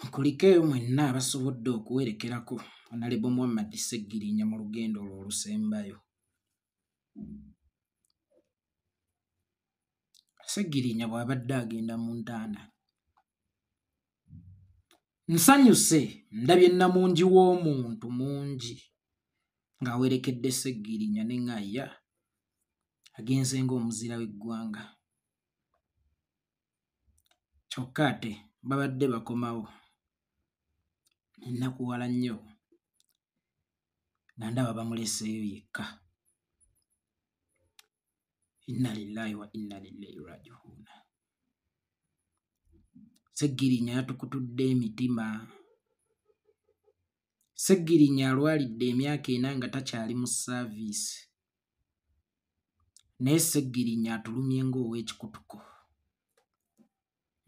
Mukulikeyo mwenna abasobodde okuwerekerako Honorable Muhammad Sseggirinya mu lugendo olwo olusembayo. Sseggirinya bw'abadde agenda mu ntaana. Nsanyuse ndabye namungi w'omuntu mungi ng'awerekedde Sseggirinya ne ŋŋaya agenze ng'omuzira w'eggwanga. Kyokka ate babadde bakomawo ennakuwala nnyo nga ndaba bamuleseeyo yekka. Inna lillahi wa inna ilaihi raji'un. Sseggirinya yatukutudde emitima. Sseggirinya alwalidde emyaka 4 nga takyali mu saaviisi. Naye Sseggirinya atulumye ng'ow'ekikutuko.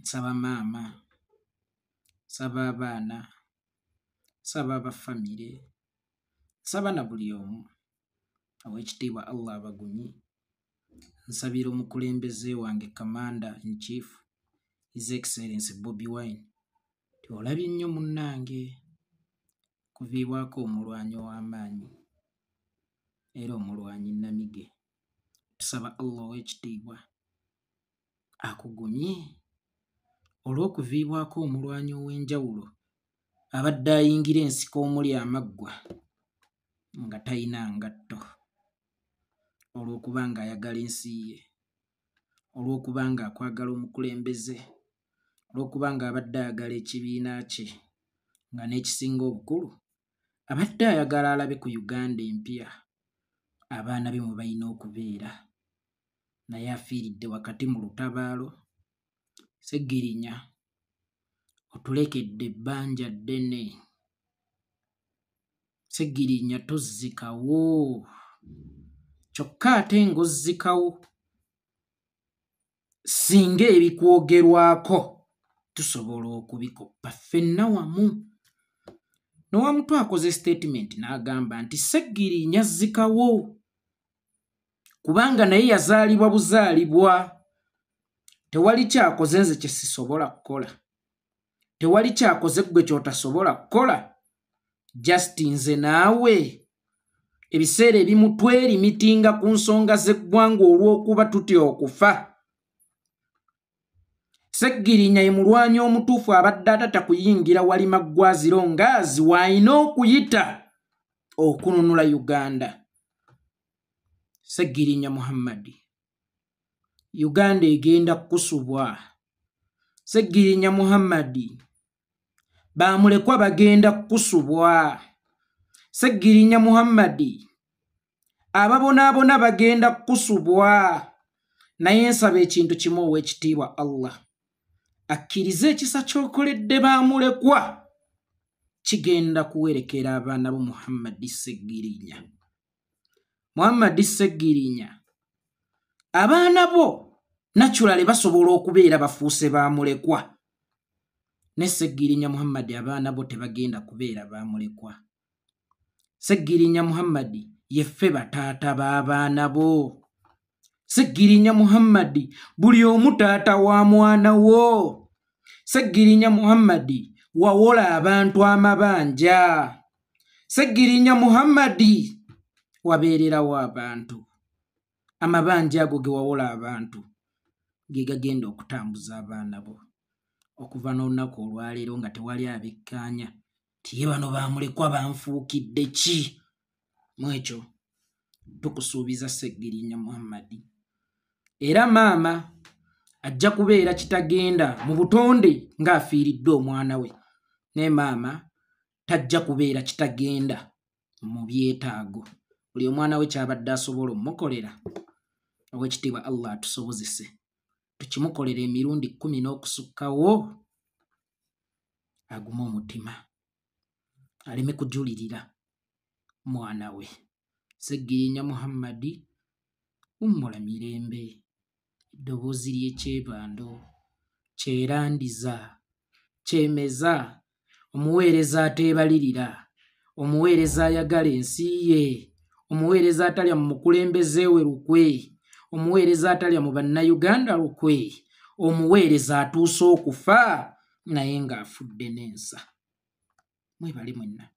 Nsaba maama, nsaba abaana, nsaba abafamire, nsaba na buli omu Oweekitiibwa Allah Bagunyi, nsabira omukulembeze wange Commander in Chief His Excellency Bobi Wine ti olabye nnyo munnange kuviibwako omulwanyi ow'amaanyi era omulwanyi Namige. Tusaba Allah Oweekitiibwa akugumye olw'okuviibwako omulwanyi ow'enjawulo abadde ayingira ensiko omuli amaggwa nga talina ngatto, olw'okuba ng'ayagala ensi ye, olw'okuba ng'akwagala omukulembeze, olw'okuba ng'abadde ayagala ekibiina kye, nga n'ekisinga obukulu abadde ayagala alabe ku Uganda empya abaana be mwe balina okubeera. Naye afiiridde wakati mu lutabaalo. Sseggirinya otulekedde ebbanja ddene. Sseggirinya tozzikawo. Kyokka ate ng'ozzikawo singa ebikwogerwako tusobola okubikoppa ffenna wamu. N'owamutu akoze statement n'agamba nti Sseggirinya azzikawo kubanga naye yazaalibwa buzaalibwa. Tewali kyakoze nze kye sisobola kukola. Tewali kyakoze ggwe ky'otasobola kukola. Just nze naawe ebiseera ebimu twerimmitinga ku nsonga z'eggwanga olw'okuba tutya okufa. Sseggirinya ye mulwanyi omutuufu abadde atata kuyingira wali maggwaziro ngaazi w'alina okuyita okununula Uganda. Sseggirinya Muhammad, Uganda egenda kukusubwa. Sseggirinya Muhammad, bamulekwa bagenda kukusubwa. Sseggirinya Muhammad, ababonaabona bagenda kukusubwa. Naye nsaba ekintu kimu Oweekitiibwa Allah akkirize ekisa ky'okoledde bamulekwa kigenda kuwerekera abaana bo Muhammad Sseggirinya. Muhammad Sseggirinya, abaana bo naturally basobola okubeera bafuuse bamulekwa. Ne Sseggirinya Muhammad abaana bo tebagenda kubeera bamulekwa. Sseggirinya Muhammad yeffe bataata b'abaana bo. Sseggirinya Muhammad buli omu taata wa mwana wo. Sseggirinya Muhammad wawola abantu amabanja. Sseggirinya Muhammad wabeererawo abantu. Amabanja ago ge wawola abantu ge gagenda okutambuza abaana bo okuva n'olunaku olwaleero nga tewali abekkaanya ti ye bano bamulekwa banfuukidde ki. Mu ekyo tukusuubiza Sseggirinya Muhammad. Era maama ajja kubeera kitagenda mu butonde ng'afiiridde omwana we. Ne maama tajja kubeera kitagenda mu byetaago. Buli omwana we ky'abadde asobola omukolera Oweekitiibwa Allah atusobozese tukimukolera emirundi 10 n'okusukkawo. Agume omutima aleme kujulirira mwana we. Sseggirinya Muhammad wumula mirembe. Eddoboozi ly'ekyebando kyerandiza kyemeza. Omuweereza ateebalirira, omuweereza ayagala ensi ye, omuweereza atalya mu mukulembeze we lukwe, omuweereza atalya mu bannayuganda lukwe, omuweereza atuuse okufa naye ng'afudde n'ensa. Mwebale mwenna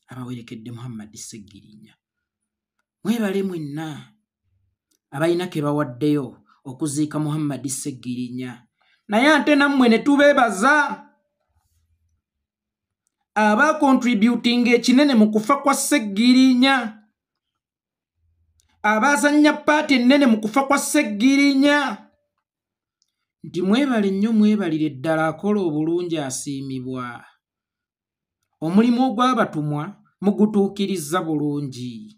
abawerekedde Muhammad Sseggirinya. Mwebale mwenna abalina ke bawaddeyo okuziika Muhammad Sseggirinya. Naye ate nammwe ne tubeebaza abakontributing ekinene mu kufa kwa Sseggirinya, abazannya paati ennene mu kufa kwa Sseggirinya. Nti mwebale nnyo, mwebalire ddala, akola obulungi asiimibwa. Omulimu ogw'abatumwa mugutuukiriza bulungi.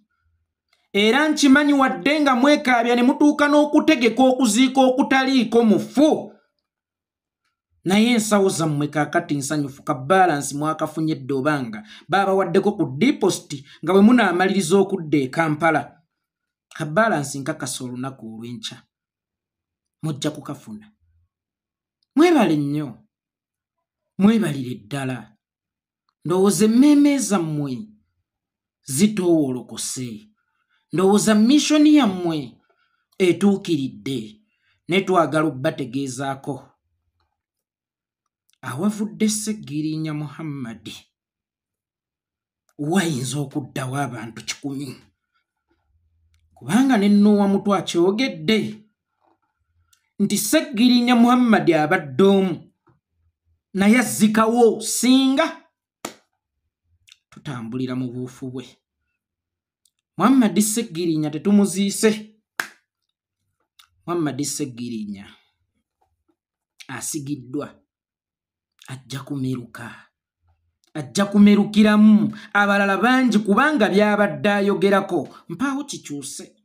Era nkimanyi wadde nga mwekaabya ne mutuuka n'okutegeka okuziika okutaliiko mufu, naye ensawo zammwe kaakati nsanyufu ka balansi mwakafunye edda obanga baabawaddeko ku deposit nga bwe munaamaliriza okudda e Kampala. Ka balansi nkakasa olunaku olw'enkya mujja kukafuna. Mwebale nnyo, mwebalire ddala. Ndowooza emmeeme zammwe zitoowolokose. Ndowooza missoni yammwe etuukiridde, ne twagala obbategeezaako awavudde Sseggirinya Muhammad wayinza okuddawo abantu 100. Kubanga ne Noah Mutwa akyogedde nti Sseggirinya Muhammad abadde omu naye azzikawo singa tutambulira mu buufu bwe. Muhammad Sseggirinya tetumuziise. Muhammad Sseggirinya asigiddwa, ajja kumeruka, ajja kumerukiramu abalala bangi kubanga byabadde ayogerako mpaawo kikyuse.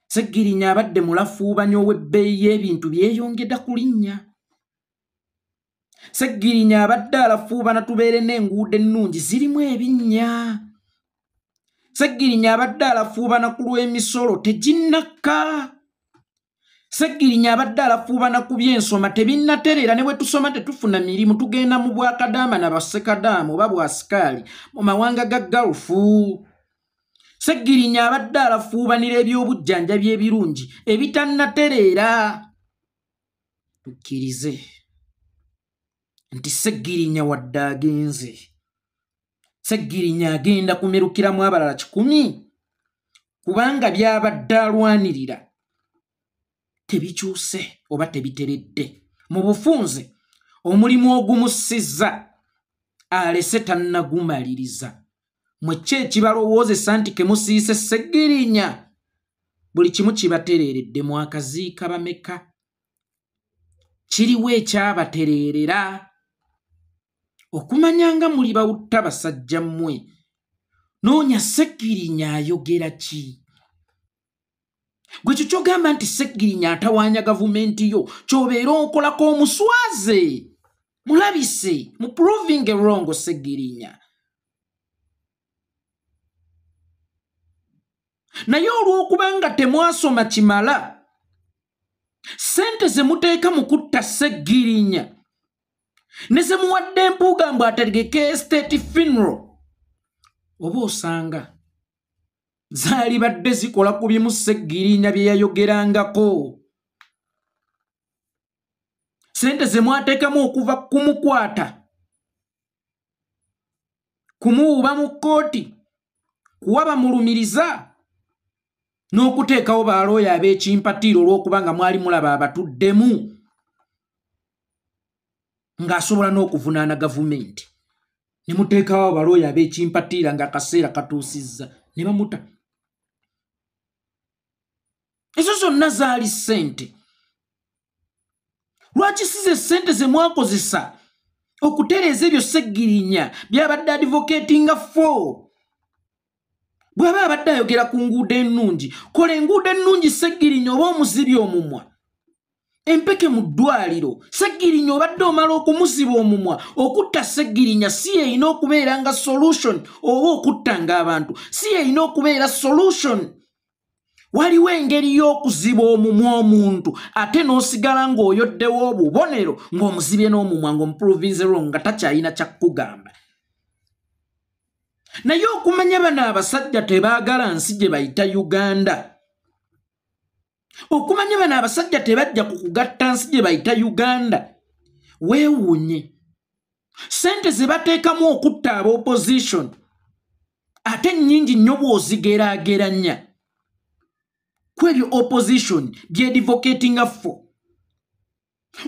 Sseggirinya abadde mulafuubanya ow'ebbeeyi y'ebintu byeyongedda ku linnya. Sseggirinya abadde alafuubana tubeere n'enguudo ennungi zirimu ebinnya. Sseggirinya abadde alafuubana ku lw'emisolo teginnakka. Sseggirinya abadde alafuubana ku by'ensoma tebinnatereera, ne bwe tusoma tetufuna mirimu, tugenda mu bwakadaama na bassekadaama oba bwasikaali mu mawanga ga Galufu. Sseggirinya abadde alafuubanira ebyobujjanjabi ebirungi ebitannatereera. Tukkirize nti Sseggirinya wadde agenze, Sseggirinya agenda kumerukiramu abalala 100 kubanga byabadde alwanirira tebikyuse oba tebiteredde. Mu bufunze omulimu ogumussizza alese tannagumaliriza. Mwe ki ekibalowoozesa nti kemusiise Sseggirinya? Buli kimu kibatereeredde. Mwakaziika bameka? Kiriwo ekyabatereerera? Okumanya nga muli bawutta basajja mmwe, noonya Sseggirinya ayogera ki? Gwe kyogamba nti Sseggirinya atawaanya gavumenti yo, ky'obeera okolako omuswaze. Mulabise mu proving wrong Sseggirinya. Naye olw'okubanga temwasoma kimala, ssente ze muteeka mu kutta Sseggirinya ne ze muwadde empuuga mbu ategeke estate funeral, oba osanga zaali badde zikola ku bimu Sseggirinya bye yayogerangako. Ssente ze mwateekamu okuva kumukwata, kumuwuba mu kkooti, kuwa bamulumiriza, n'okuteekawo balooya ab'ekimpatiiro olw'okubanga mwali mulaba abatuddemu ng'asobola n'okuvunaana gavumenti, ne muteekawo abalooya ab'ekimpatiira ng'akaseera katuusizza ne bamuta. Ezo zonna zaali ssente. Lwaki si ze ssente ze mwakozesa okutereeza ebyo Sseggirinya byabadde advocatinga for? Bw'aba abadde ayogera ku nguudo ennungi, kola enguudo ennungi Sseggirinya oba omuzibye omumwa. Empeke mu ddwaliro, Sseggirinya obadde omala okumuziba omumwa. Okutta Sseggirinya si yeyina okubeera nga solution, oba okuttanga abantu si yeyina okubeera solution. Waliwo engeri y'okuziba omumwa omuntu ate n'osigala ng'oyoddewo obubonero ng'omuzibye n'omumwa ng'omuprovince wrong nga takyalina kyakugamba. Naye okumanya bano abasajja tebaagala nsi gye bayita Uganda. Okumanya bano abasajja tebajja ku kugatta nsi gye bayita Uganda. weewuunye sente ze bateekamu okutta aba opposition ate nnyingi nnyo bw'ozigeraageranya kwebyo opposition byedivocatinga fo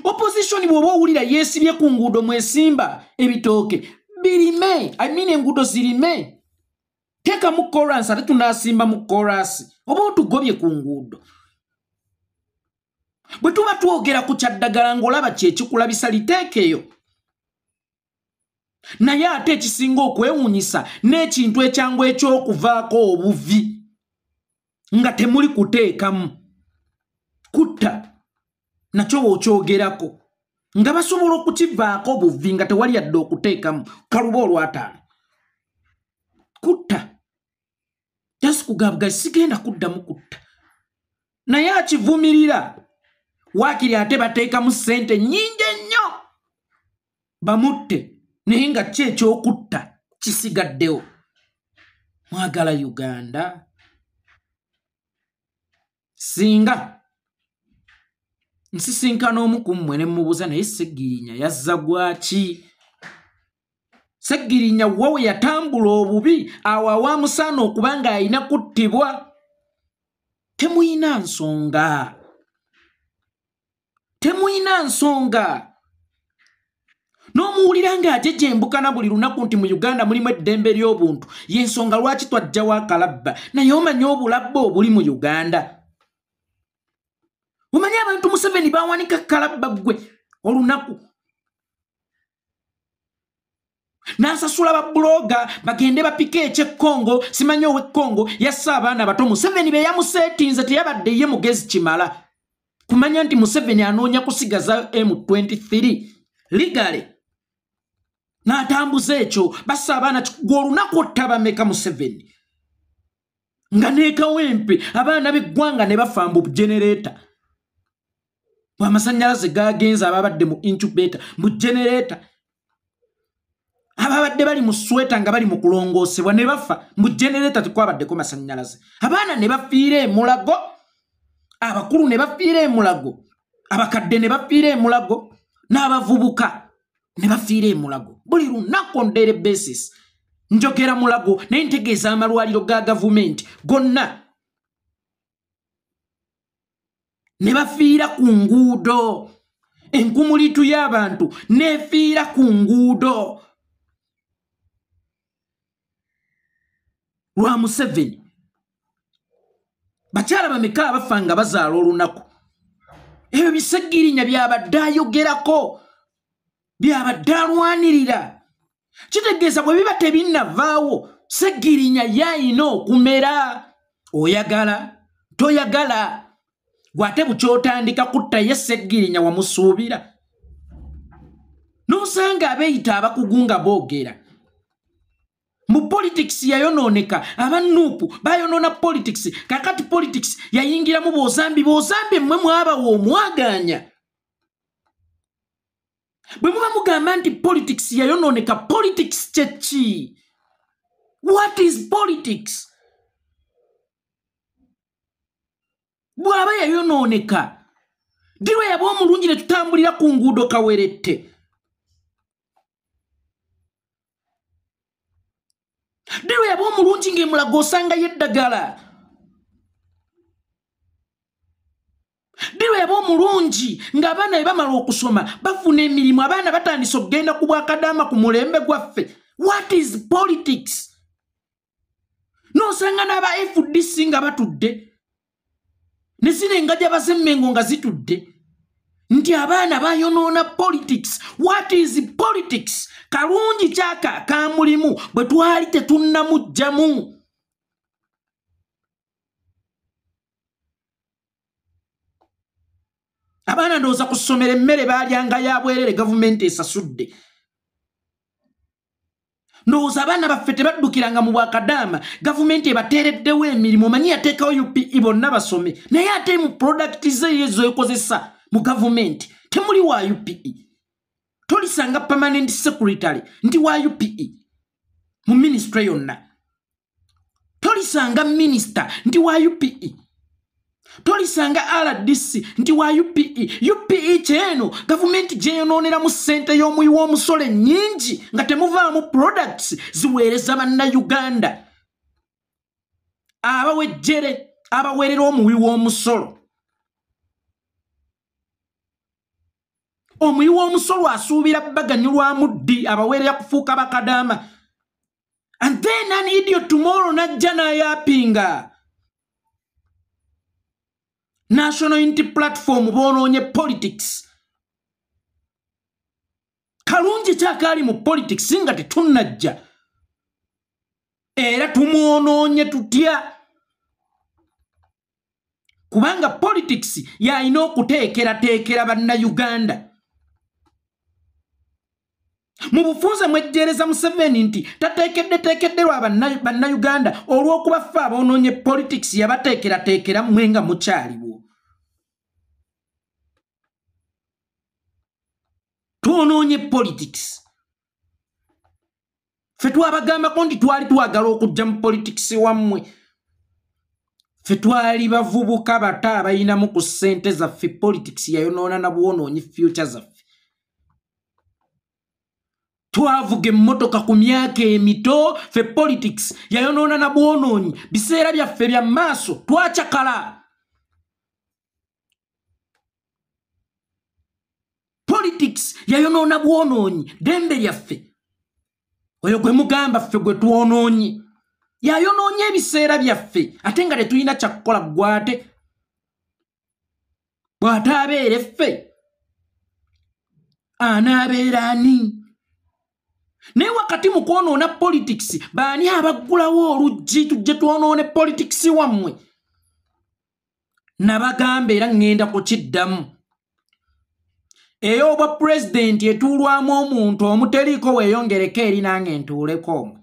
opposition bw'oba owulira yeesibye ku nguudo mwesimba ebitooke birime enguudo zirime teeka mu chorus ate tunaasimba mu chorus oba otugobye ku nguudo bwe tuba twogera ku kyaddagala ng'olaba kyekikulabisa liteekeyo naye ate ekisinga okwewuunyisa n'ekintu ekyangu eky'okuvaako obuvi nga temuli kuteekamu kutta nakyo bw'okyogerako nga basobola okukivaako obuvi nga tewali yadde okuteekamu kaluba olwataano kutta jasi kugabuga sigenda kuddamu kutta naye akivumirira waakiri ate bateekamu ssente nnyingi ennyo bamutte naye nga ki ekyokutta kisigaddewo mwagala Uganda singa nsisinkana omu ku mmwe ne mubuuza naye Sseggirinya yazza gwaki Sseggirinya wawe yatambula obubi awo awamusaana okuba ng'alina kuttibwa temuyina nsonga n'omuwulira ng'ajejembukana buli lunaku nti mu Uganda mulimu eddembe ly'obuntu y'ensonga lwaki twajjawo akalabba naye omanyi obulabba obuli mu Uganda omanyi abantu Museveni bawanika kalabba gwe olunaku n'asasula babbuloga bagende bapike eky'ekkongo simanyi ow'ekkongo yassa abaana bato Museveni be yamuseetinze teyabadde ye mugezi kimala kumanya nti Museveni anoonya kusigaza M23 ligale n'atambuza ekyo bassa abaana gw'olunaku ottabameka Museveni nga neekawempe abaana b'eggwanga ne bafa mbu genereeta bw'amasannyalaze gagenze ababadde mu incubator mu genereeta ababadde bali mu sweta nga bali mu kulongoosebwa ne bafa mu genereeta tekwabaddeko masannyalaze abaana ne bafiira emulago abakulu ne bafiira emulago abakadde ne bafiira emulago n'abavubuka ne bafiira emulago buli lunaku on daily basis njogera mulago naye ntegeeza amalwaliro ga gavumenti gonna ne bafiira ku nguudo enkumulitu y'abantu neefiira ku nguudo lwa Museveni bakyala bameka abafa nga bazaala olunaku ebyo Sseggirinya byabadde ayogerako byabadde alwanirira kitegeeza bwe biba tebinnavaawo Sseggirinya yayina okumera oyagala toyagala gwate bukyotandika kutta ye Sseggirinya wamusuubira n'osanga abeeyita abakugunga boogera mu politics yayonooneka abanuupu bayonoona politics kakati politics yayingiramu bozambi mmwe mwabawo omwaganya bwe muba mugamba nti politics yayonooneka politics kyeki what is politics bw'aba yayonooneka dirwe yaba omulungi ne tutambulira ku nguudo kawerette dirwe yaba omulungi ng'emulago osanga yeddagala dirwe yaba omulungi ng'abaana be bamala okusoma bafuna emirimu abaana batandise okugenda ku bwakadaama ku mulembe gwaffe what is politics n'osanga n'aba FDC nga batudde ne zino engajja bazemmengo nga zitudde nti abaana bayonoona politics what is politics kalungi kyaka kamulimu bwe twali tetunnamugjamu abaana ndowooza ku ssomero emmere baalyanga ya bwerere gavumenti esasudde ndowooza abaana baffe tebaddukiranga mu bwakadaama gavumenti ebateereddewo emirimu omanyi yateekawo UPE bonna basome naye ate mu producti ze ezoekozesa mu gavumenti temuli wa UPE tolisanga permanent secretary nti wa UPE mu ministry yonna tolisanga minister nti wa UPE Tolisanga RDC nti wa UPE cheno government gyenonera mu sente y'omuyi w'omusolo nnyingi nga temuvaamu products ziweereza banna Uganda abawejjere abaweerera omuyi w'omusolo. Omuyi w'omusolo asuubira baganyulwamu ddi abaweerera kufuuka bakadaama. And then an idiot tomorrow najja n'ayapinga National Unity Platform bonoonye politics. Kalungi kyakaali mu politics nga tetunnajja. Era tumwonoonye tutya. Kubanga politics yalina okuteekerateekera banna Uganda. Mu bufunze mwejjereza Museveni nti tateekeddeteekedderwa banna Uganda olw'okuba ffe aboonoonye politics yabateekerateekera mmwe nga mukyaliwo. Twonoonye politics. Ffe twabagambako nti twali twagala okujja mu politics wammwe. Ffe twali bavubuka bato abayinamu ku ssente zaffe politics yayonoona na bwonoonyi future zaffe. Twavuga emmotoka ku myaka emito ffe politics yayonoona na bwonoonyi biseera byaffe bya maaso twacakala. Politics yayonoona bwonoonyi dembe lyaffe. Oyo gwe mugamba ffe gwe twonoonye yayonoonye ebiseera byaffe ate nga tetulina kyakukola gwate. Bw'ate abeere ffe anaabeera ani? Naye wakati mu kwonoona politics baani abaggulawo oluggi tujje twonoone politics wammwe? Nabagamba era ngenda kukiddamu. Eyo obwa president etuulwamu omuntu omuteriiko weeyongereko eri nange ntuuleko omwo.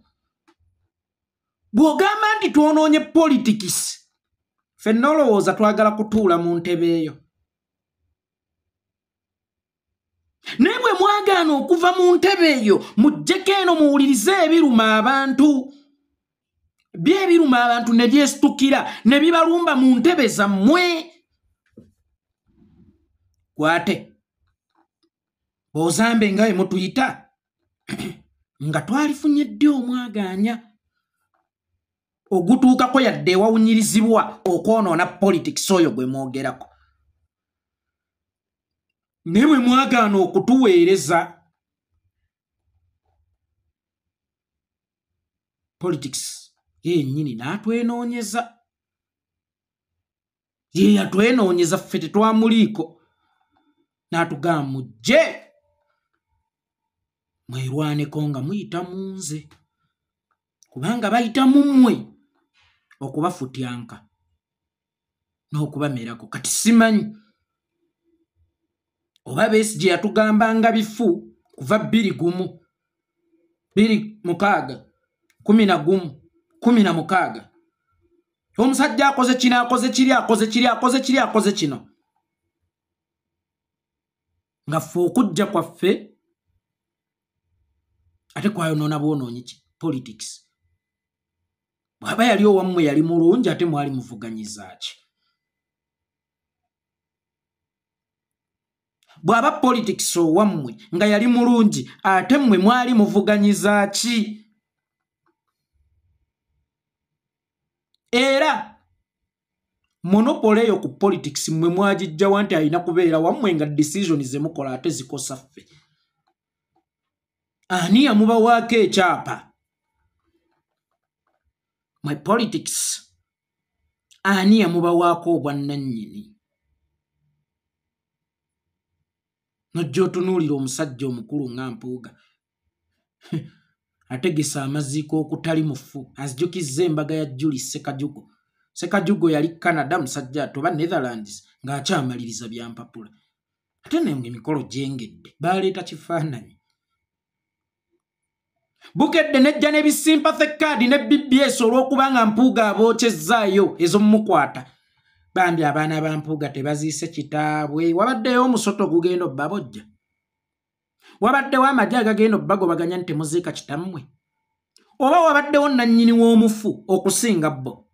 Bw'ogamba nti twonoonye politics, ffe nolowooza twagala kutuula mu ntebe eyo. Naye bwe mwagaana okuva mu ntebe eyo mujjeko eno muwulirize ebiruma abantu. Byebiruma abantu ne byesitukira ne bibalumba mu ntebe zammwe. Gwate bw'ozambe nga mutuyita nga twalifunye ddi omwagaanya ogutuukako yadde ewawunyirizibwa okwonoona politics oyo gwe mwogerako. Ne bwe mwagaana okutuweereza politics yennyini n'atwenoonyeza. Ye yatwenoonyeza ffe tetwamuliiko n'atugamba mujje mwerwaneko nga muyita mu nze kubanga bayita mu mmwe okubafutyanka n'okubamerako. Kati simanyi oba Besigye yatugambanga bifu kuva 2 6 11 16 omusajja akoze kino akoze kiri akoze kiri akoze kiri akoze kino nga ffe okujja kwaffe ate kwayonoona bwonoonyi politics. Bw'aba yali owammwe yali mulungi ate mwali muvuganyiza ki? Bw'aba politics owammwe nga yali mulungi ate mmwe mwali muvuganyiza ki? Era monopole eyo ku politics mmwe mwagijjawa nti alina kubeera wammwe nga decision ze mukola ate zikosa ffe. Ani yamubawaako ekyapa? My politics ani yamubawaako obwannannyini? Nojja otunuulira omusajja omukulu nga Mpuuga ategesa amaziiko okutali mufu azijukizza embaga ya Julius Ssekajugo. Ssekajugo yali Canada musajja atoba Netherlands ng'akyamaliriza bya mpapula. Ate nemwe emikolo gyengedde baleeta kifaananyi. Bukedde nejja n'ebisympathy card ne BBS olw'okubanga Mpuuga abookyezaayo ez'omukwata. Bambi abaana ba Mpuuga tebaziise kitaabwe. Wabaddeyo omusoto gugenda obbabojja. Wabaddewo amagye agagenda obbagobaganya nti temuziika kitammwe. Oba wabaddewo nannyini w'omufu okusinga bo.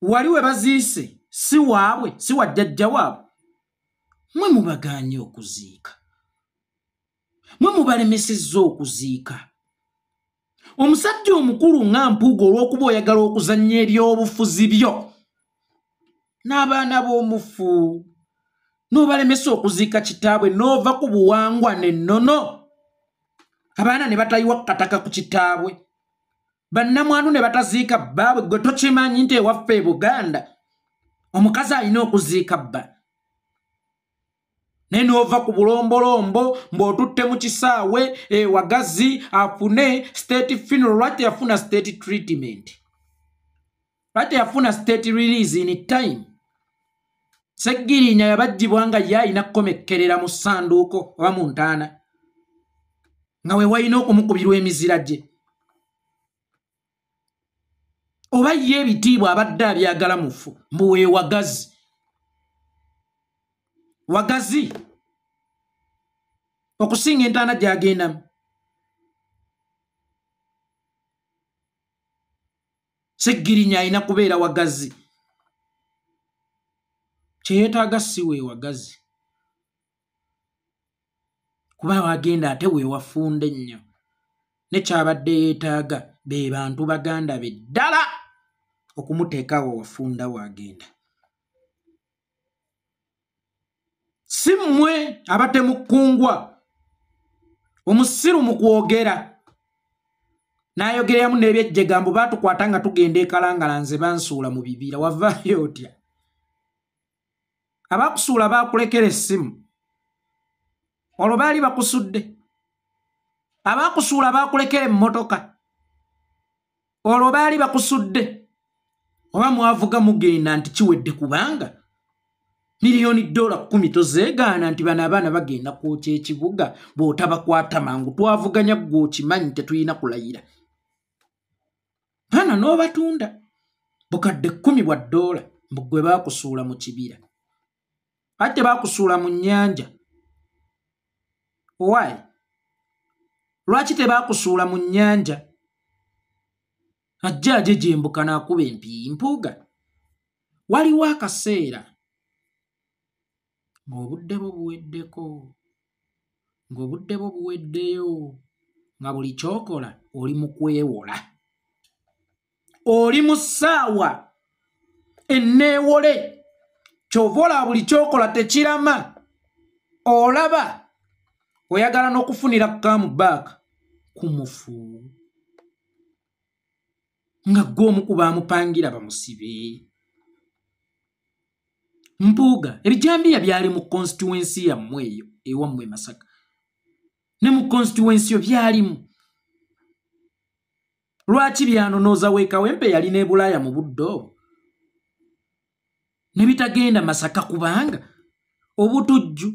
Wali we baziise si waabwe si wajjajja waabwe mwe mubaganye okuziika mwe mubalemesezza okuziika omusajja omukulu nga Mpuuga olw'okuba oyagala okuzannya eby'obufuzi byo n'abaana b'omufu n'obalemesa okuziika kitaabwe n'ova ku buwangwa n'ennono abaana ne batayiwa kataka ku kitaabwe bannamwandu ne bataziika bbaabwe gwe tokimanyi nti ewaffe e Buganda omukazi alina okuziika bba naye n'ova ku bulombolombo mb'otutte mu kisaawe Wagazi afune state funeral lwaki yafuna state treatment lwaki yafuna state release in time Sseggirinya yabajjibwa nga ye alina kukomekkerera mu ssanduuko oba mu ntaana nga we walina okumukubirwa emizira gye oba ye ebitiibwa abadde abyagala mufu mbu we Wagazi okusinga entaana gy'agendamu Sseggirinya alina kubeera Wagazi kyeyeetaaga si we Wagazi kuba wagenda ate we wafunde nnyo ne kyabadde yeetaaga be bantu baganda be ddala okumuteekawo wafunda wagenda si mmwe abatemukungwa omusiru mu kwogera n'ayogereramu n'ebyejjegambo baatukwata nga tugenda ekalangala nze bansuula mu bibira wavaayo otya abakusuula baakulekera essimu olwo baali bakusudde abakusuula baakulekera emmotoka olwo baali bakusudde oba mwavuga mugenda nti kiwedde kubanga miliyoni $10 tozeegaana nti bano abaana bagenda kwokya ekibuga bw'otabakwata mangu twavuganya ggwe okimanyi tetulina kulayira baana n'obatunda bukadde $10 mbu ggwe baakusuula mu kibira ate baakusuula mu nnyanja owaayi lwaki tebaakusuula mu nnyanja ajja aje gyembuka n'akuba Mpuuga waliwo akaseera ng'obudde bwo buweddeyo nga buli kyokola oli mu kwewola oli mu ssaawa enneewole kyova olaba buli kyokola tekirama olaba oyagala n'okufunira comeback ku mufu nga gw'omu ku baamupangira bamusibe Mpuuga ebijambiya byali mu constituency yammwe eyo ewammwe Masaka ne mu constituency byalimu lwaki byanonooza Weekawempe yali ne Bulaaya mu budde obwo ne bitagenda Masaka kubanga obutujju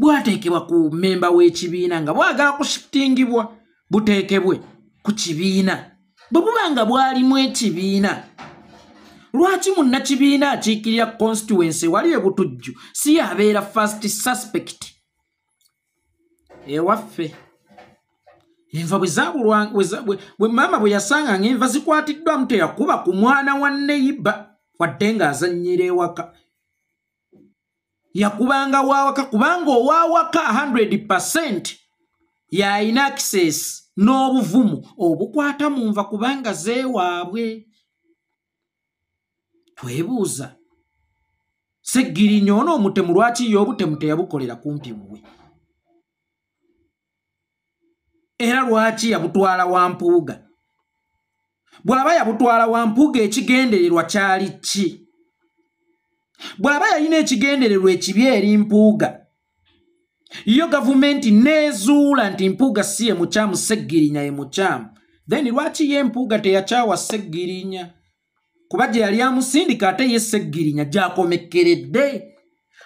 bwateekebwa ku mmemba w'ekibiina nga bwagala kushitingibwa buteekebwe ku kibiina bwe bubanga bwalimu ekibiina lwaki munnakibiina akiikirira constituency wali ebutujju si yabeera first suspect ewaffe enva bwe maama bwe yasanga ng'enva zikwatiddwamu teyakuba ku mwana wa neiba wadde ng'azannyira ewaka yakubanga waawaka kubanga owaawaka 100% y'alina access n'obuvumu obukwata mu nva kubanga zeewaabwe twebuuza Sseggirinya ono omutemu lwaki ye obutemu teyabukolera kumpi bwe era lwaki yabutwala wa Mpuuga bw'aba yabutwala wa Mpuuga ekigendererwa kyali ki bw'aba yalina ekigendererwa ekibi eri Mpuuga yo gavumenti neezuula nti Mpuuga si ye mukyamu Sseggirinya ye mukyamu then lwaki ye Mpuuga teyakyawa Sseggirinya kuba gye yali amusindika ate ye Sseggirinya gy'akomekkeredde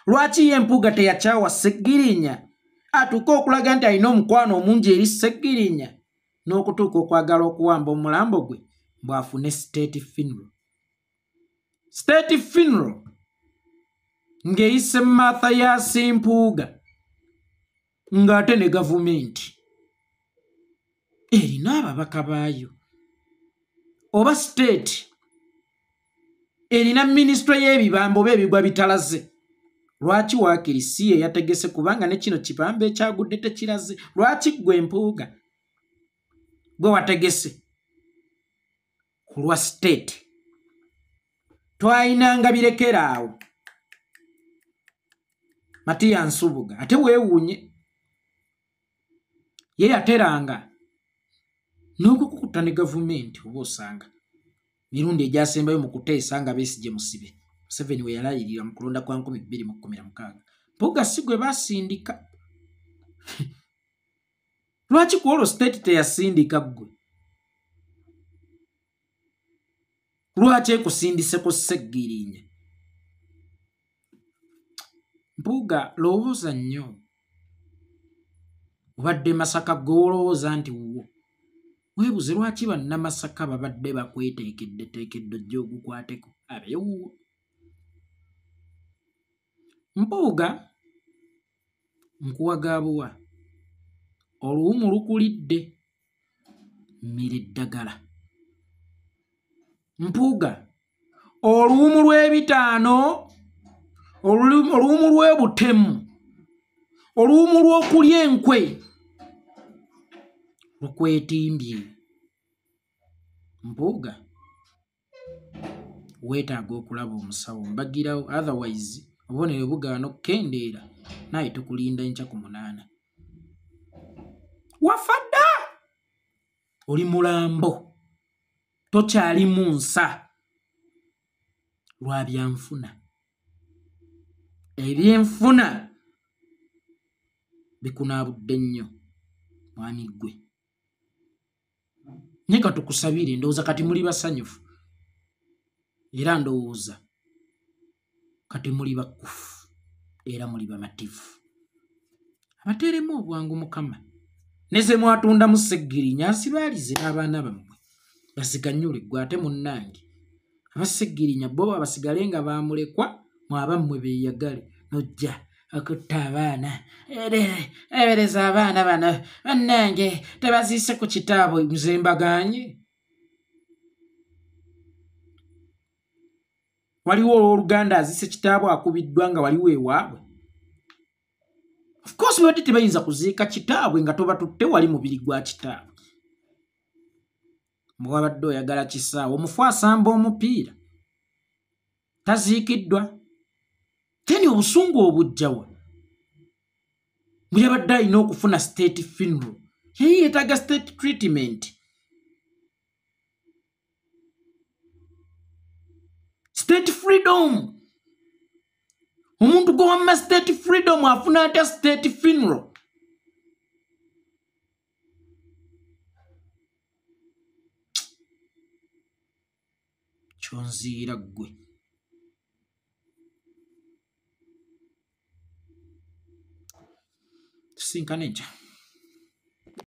lwaki ye Mpuuga teyakyawa Sseggirinya atuuka okulaga nti alina omukwano omungi eri Sseggirinya n'okutuuka okwagala okuwamba omulambo gwe bw'afune state funeral ng'eyise Martha ya Mpuuga ng'ate ne gavumenti erina ababaka baayo oba state erina ministry y'ebibambo b'ebigwa bitalaze. Lwaki waakirisi yategese kubanga ne kino kibambo ekyagudde tekiraze? Lwaki gwe Mpuuga gwe wategese ku lwa state? Twayinanga birekera awo. Matiya Nsubuga ate weewuunye ye yateranga n'okukuta ne gavumenti oba osanga mirundi egyasembayo mu kuteesa nga Besigye musibe. Museveni we yalayirira mu kulonda kwa 2016. Mpuuga si gwe baasindika. Lwaki ku olwo state teyasindika ggwe? Lwaki ekusindiseko Sseggirinya? Mpuuga lowooza nnyo. Obadde Masaka gw'olowooza nti wuwo. Weebuze lwaki bannamasaka babadde bakweteekedde ojja ogukwateko abewuwo. Mpuuga nkuwagaabuwa oluwumu lukulidde mmira eddagala. Mpuuga oluwumu lw'ebitaano, oluwumu lw'ebutemu, oluwumu lw'okulya enkwe lukwetimbye. Mpuuga weetaaga okulaba omusawo mbagirawo, otherwise obubonero bugaana okukendeera naye tukulinda enkya ku 8. Wafa dda! Oli mulambo, tokyali mu nsa lwa byanfuna. Ebyenfuna bikunaabudde nnyo mwami ggwe. Naye ka tukusabire, ndowooza kati muli basanyufu era ndowooza kati muli bakkufu era muli bamativu. Abateeremu obwangu Mukama. Ne ze mwatunda mu Sseggirinya asibaalize n'abaana bammwe basiganyule ggwe ate munnange. Abaseggirinya bo basigale nga baamulekwa mwabammwe beeyagale nojja okutta abaana. Ebereza abaana bano bannange tebaziise ku kitaabo nze mbaganye. Waliwo oluganda aziise kitaabo akubiddwa nga waliwo ewaabwe? Of course bati tebayinza kuziika kitaabwe nga toba tutte wali mubiri gwa kitaabwe. Mwabadde oyagala kisaawe omufu asamba omupiira taziikiddwa. Teni obusungu obujjawa mulabadde alina okufuna state funeral. Yeye yeetaaga state treatment. State freedom. Omuntu gwe wamma state freedom afuna atya state funeral? Kyonziira ggwe. Tusinkane enkya.